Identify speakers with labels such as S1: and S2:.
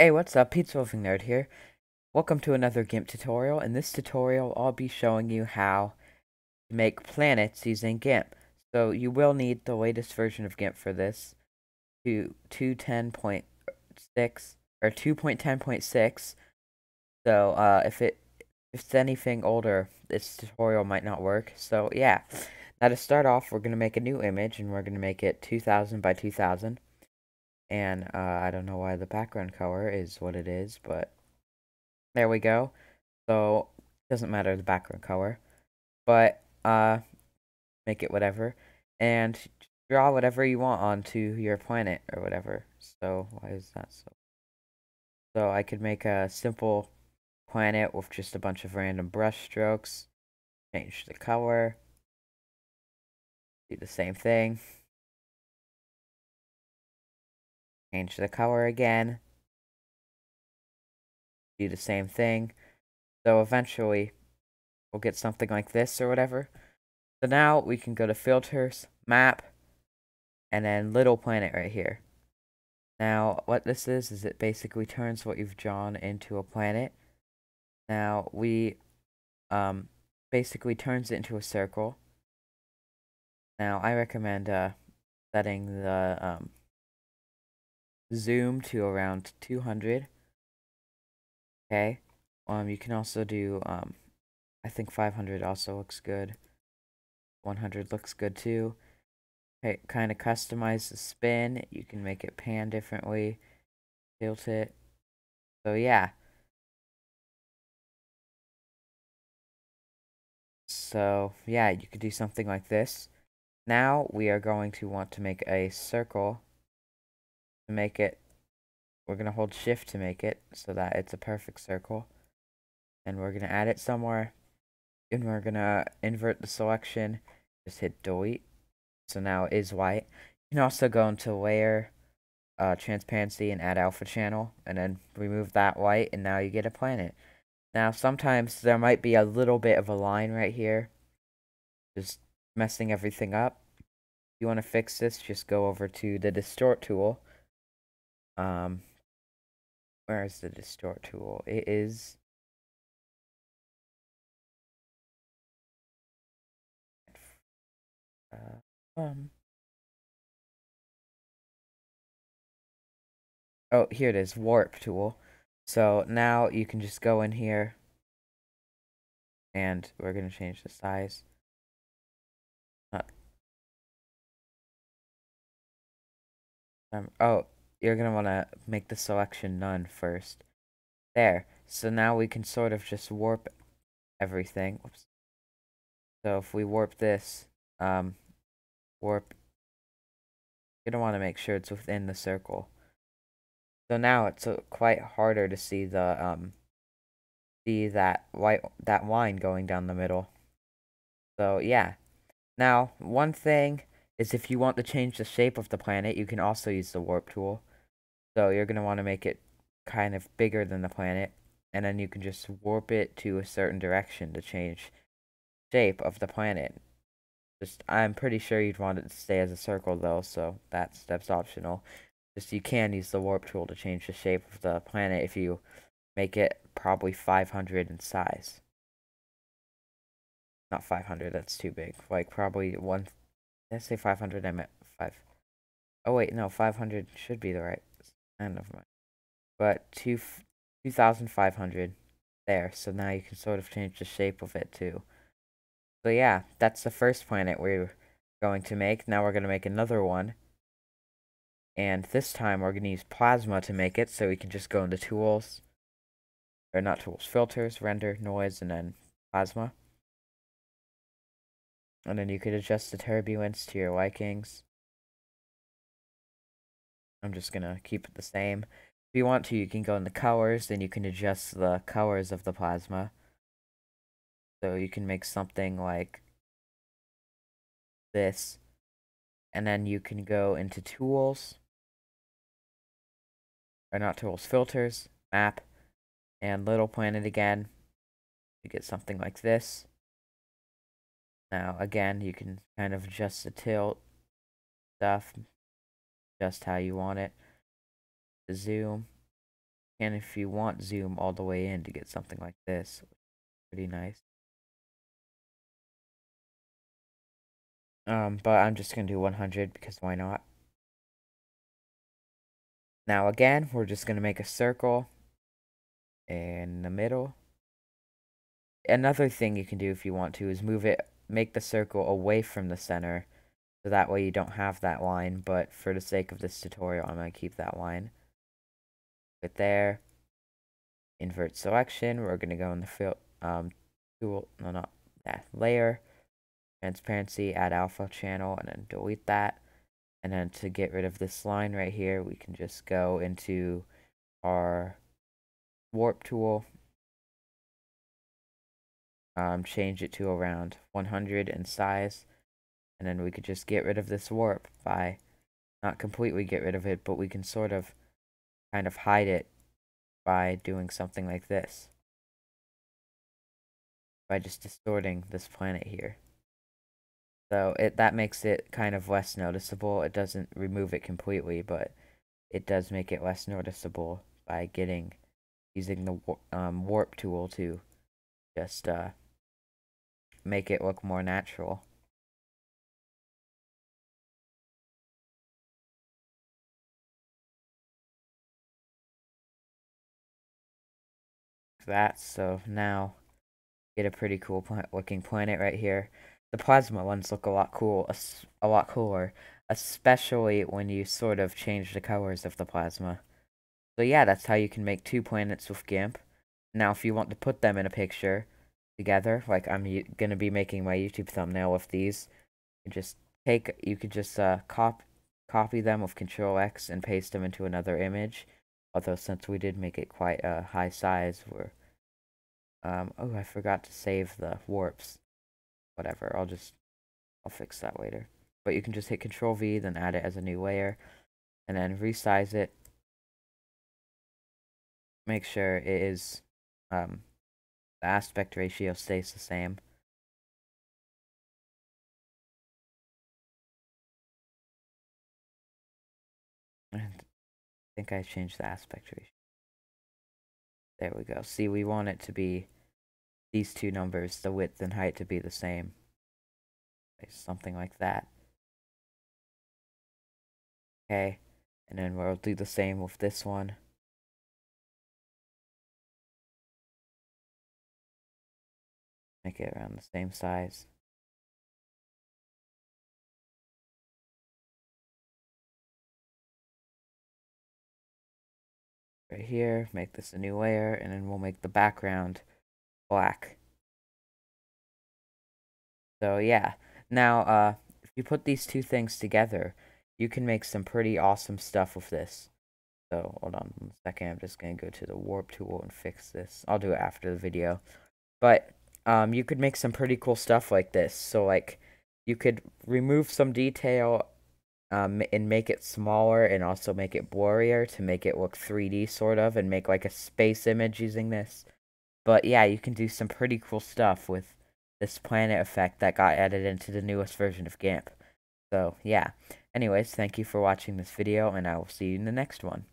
S1: Hey, what's up? Pizza Wolfing Nerd here. Welcome to another Gimp tutorial. In this tutorial, I'll be showing you how to make planets using Gimp. So you will need the latest version of Gimp for this, to 2.10.6 or 2.10.6. So if it's anything older, this tutorial might not work. So yeah. Now to start off, we're gonna make a new image, and we're gonna make it 2000 by 2000. And I don't know why the background color is what it is, but there we go. So it doesn't matter the background color, but make it whatever, and draw whatever you want onto your planet or whatever. So why is that so? So I could make a simple planet with just a bunch of random brush strokes. Change the color. Do the same thing. Change the color again. Do the same thing. So eventually we'll get something like this or whatever. So now we can go to filters, map, and then little planet right here. Now, what this is it basically turns what you've drawn into a planet. Now, we basically turns it into a circle. Now, I recommend setting the zoom to around 200. Okay. You can also do I think 500 also looks good. 100 looks good too. Okay, kind of customize the spin. You can make it pan differently, tilt it. So yeah. So yeah, you could do something like this. Now we are going to want to make a circle. To make it, we're going to hold shift to make it so that it's a perfect circle. And we're going to add it somewhere. And we're going to invert the selection. Just hit delete. So now it is white. You can also go into layer, transparency, and add alpha channel. And then remove that white. And now you get a planet. Now sometimes there might be a little bit of a line right here, just messing everything up. If you want to fix this, just go over to the distort tool. Where is the distort tool? It is um oh, here it is, warp tool. So now you can just go in here and we're gonna change the size. Oh, you're gonna wanna make the selection none first. There. So now we can sort of just warp everything. Whoops. So if we warp this, warp, you're gonna want to make sure it's within the circle. So now it's quite harder to see the see that line going down the middle. So yeah. Now, one thing is if you want to change the shape of the planet, you can also use the warp tool. So you're going to want to make it kind of bigger than the planet, and then you can just warp it to a certain direction to change shape of the planet. Just I'm pretty sure you'd want it to stay as a circle though, so that's optional. Just you can use the warp tool to change the shape of the planet if you make it probably 500 in size. Not 500, that's too big. Like probably one. Did I say 500? I meant 5. Oh wait, no, 500 should be the right. Never mind. But 2,500 there. So now you can sort of change the shape of it too. So yeah, that's the first planet we're going to make. Now we're going to make another one. And this time we're going to use plasma to make it. So we can just go into tools. Or not tools, filters, render, noise, and then plasma. And then you could adjust the turbulence to your likings. I'm just gonna keep it the same. If you want to, you can go into colors, then you can adjust the colors of the plasma. So you can make something like this. And then you can go into tools. Or not tools, filters, map, and little planet again. You get something like this. Now, again, you can kind of adjust the tilt stuff just how you want it. The zoom. can, if you want, zoom all the way in to get something like this. Pretty nice. But I'm just gonna do 100 because why not? Now again, we're just gonna make a circle in the middle. Another thing you can do if you want to is make the circle away from the center, so that way you don't have that line, but for the sake of this tutorial, I'm gonna keep that line. Put there, invert selection, we're gonna go in the tool, no, not that, layer, transparency, add alpha channel, and then delete that. And then to get rid of this line right here, we can just go into our warp tool, change it to around 100 in size, and then we could just get rid of this warp by, not completely get rid of it, but we can sort of kind of hide it by doing something like this, by just distorting this planet here. So that makes it kind of less noticeable. It doesn't remove it completely, but it does make it less noticeable by using the warp tool to just make it look more natural. So now get a pretty cool looking planet right here. The plasma ones look a lot cooler, especially when you sort of change the colors of the plasma. So yeah, that's how you can make 2 planets with Gimp. Now, if you want to put them in a picture together, like I'm gonna be making my YouTube thumbnail with these, you could just copy them with Control X and paste them into another image. Although since we did make it quite a high size, oh, I forgot to save the warps. Whatever, I'll fix that later. But you can just hit Control V, then add it as a new layer, and then resize it. Make sure it is, the aspect ratio stays the same. And I think I changed the aspect ratio. There we go. See, we want it to be these two numbers, the width and height, to be the same. Something like that. Okay, and then we'll do the same with this one. Make it around the same size. Right here, make this a new layer, and then we'll make the background black. So yeah, now if you put these two things together, you can make some pretty awesome stuff with this. So hold on 1 second, I'm just gonna go to the warp tool and fix this. I'll do it after the video. But you could make some pretty cool stuff like this. So like you could remove some detail and make it smaller and also make it blurrier to make it look 3D sort of, and make like a space image using this. But yeah, you can do some pretty cool stuff with this planet effect that got added into the newest version of Gimp. So yeah, anyways, thank you for watching this video, and I will see you in the next one.